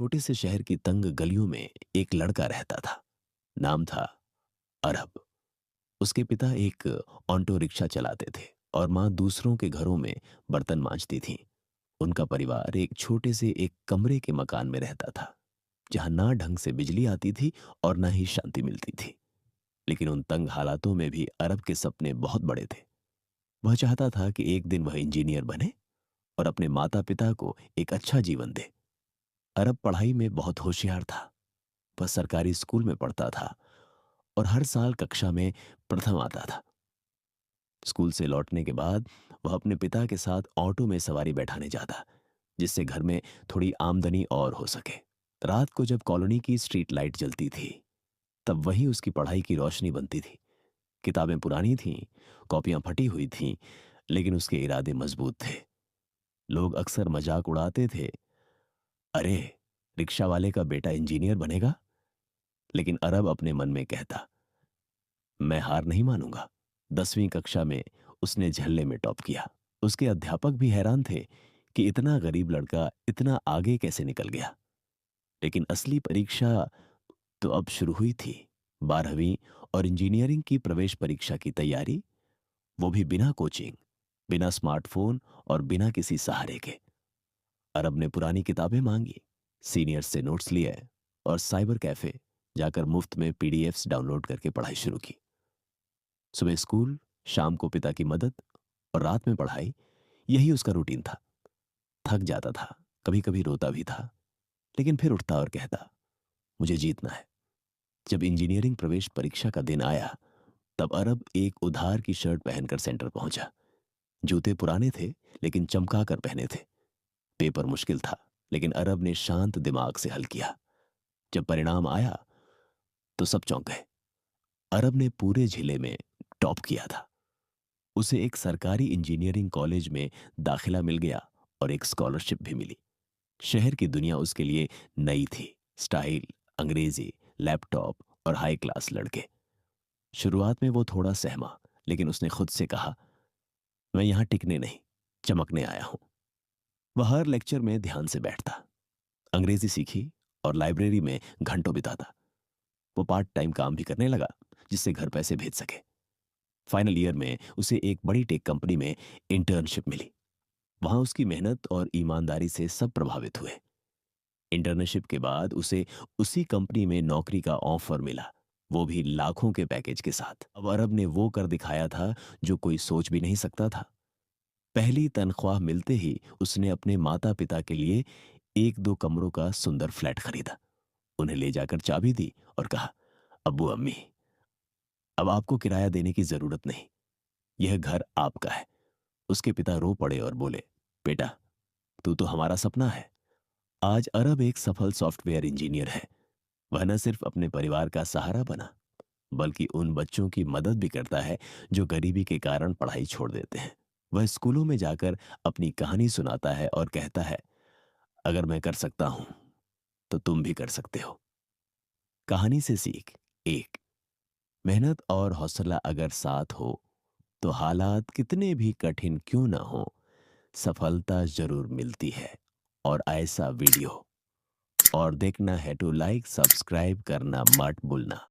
छोटे से शहर की तंग गलियों में एक लड़का रहता था। नाम था अरब। उसके पिता एक ऑटो रिक्शा चलाते थे और माँ दूसरों के घरों में बर्तन मांजती थी। उनका परिवार एक छोटे से एक कमरे के मकान में रहता था, जहां ना ढंग से बिजली आती थी और ना ही शांति मिलती थी। लेकिन उन तंग हालातों में भी अरब के सपने बहुत बड़े थे। वह चाहता था कि एक दिन वह इंजीनियर बने और अपने माता पिता को एक अच्छा जीवन दे। अरब पढ़ाई में बहुत होशियार था। वह सरकारी स्कूल में पढ़ता था और हर साल कक्षा में प्रथम आता था। स्कूल से लौटने के बाद वह अपने पिता के साथ ऑटो में सवारी बैठाने जाता, जिससे घर में थोड़ी आमदनी और हो सके। रात को जब कॉलोनी की स्ट्रीट लाइट जलती थी, तब वही उसकी पढ़ाई की रोशनी बनती थी। किताबें पुरानी थीं, कॉपियां फटी हुई थीं, लेकिन उसके इरादे मजबूत थे। लोग अक्सर मजाक उड़ाते थे, अरे, रिक्शा वाले का बेटा इंजीनियर बनेगा। लेकिन अरब अपने मन में कहता, मैं हार नहीं मानूंगा। 10वीं कक्षा में उसने झल्ले में टॉप किया। उसके अध्यापक भी हैरान थे कि इतना गरीब लड़का इतना आगे कैसे निकल गया। लेकिन असली परीक्षा तो अब शुरू हुई थी। 12वीं और इंजीनियरिंग की प्रवेश परीक्षा की तैयारी, वो भी बिना कोचिंग, बिना स्मार्टफोन और बिना किसी सहारे के। अरब ने पुरानी किताबें मांगी, सीनियर्स से नोट्स लिए और साइबर कैफे जाकर मुफ्त में पीडीएफ्स डाउनलोड करके पढ़ाई शुरू की। सुबह स्कूल, शाम को पिता की मदद और रात में पढ़ाई, यही उसका रूटीन था। थक जाता था, कभी कभी रोता भी था, लेकिन फिर उठता और कहता, मुझे जीतना है। जब इंजीनियरिंग प्रवेश परीक्षा का दिन आया, तब अरब एक उधार की शर्ट पहनकर सेंटर पहुंचा। जूते पुराने थे, लेकिन चमका कर पहने थे। पेपर मुश्किल था, लेकिन अरब ने शांत दिमाग से हल किया। जब परिणाम आया, तो सब चौंक गए। अरब ने पूरे जिले में टॉप किया था। उसे एक सरकारी इंजीनियरिंग कॉलेज में दाखिला मिल गया और एक स्कॉलरशिप भी मिली। शहर की दुनिया उसके लिए नई थी। स्टाइल, अंग्रेजी, लैपटॉप और हाई क्लास लड़के। शुरुआत में वो थोड़ा सहमा, लेकिन उसने खुद से कहा, मैं यहां टिकने नहीं, चमकने आया हूं। वह हर लेक्चर में ध्यान से बैठता, अंग्रेजी सीखी और लाइब्रेरी में घंटों बिताता। वो पार्ट टाइम काम भी करने लगा, जिससे घर पैसे भेज सके। फाइनल ईयर में उसे एक बड़ी टेक कंपनी में इंटर्नशिप मिली। वहां उसकी मेहनत और ईमानदारी से सब प्रभावित हुए। इंटर्नशिप के बाद उसे उसी कंपनी में नौकरी का ऑफर मिला, वो भी लाखों के पैकेज के साथ। अब अरब ने वो कर दिखाया था जो कोई सोच भी नहीं सकता था। पहली तनख्वाह मिलते ही उसने अपने माता पिता के लिए एक दो कमरों का सुंदर फ्लैट खरीदा, उन्हें ले जाकर चाबी दी और कहा, अब्बू अम्मी, अब आपको किराया देने की जरूरत नहीं, यह घर आपका है। उसके पिता रो पड़े और बोले, बेटा, तू तो हमारा सपना है। आज अरब एक सफल सॉफ्टवेयर इंजीनियर है। वह न सिर्फ अपने परिवार का सहारा बना, बल्कि उन बच्चों की मदद भी करता है जो गरीबी के कारण पढ़ाई छोड़ देते हैं। वह स्कूलों में जाकर अपनी कहानी सुनाता है और कहता है, अगर मैं कर सकता हूं, तो तुम भी कर सकते हो। कहानी से सीख एक, मेहनत और हौसला अगर साथ हो, तो हालात कितने भी कठिन क्यों ना हो, सफलता जरूर मिलती है। और ऐसा वीडियो और देखना है तो लाइक सब्सक्राइब करना मत भूलना।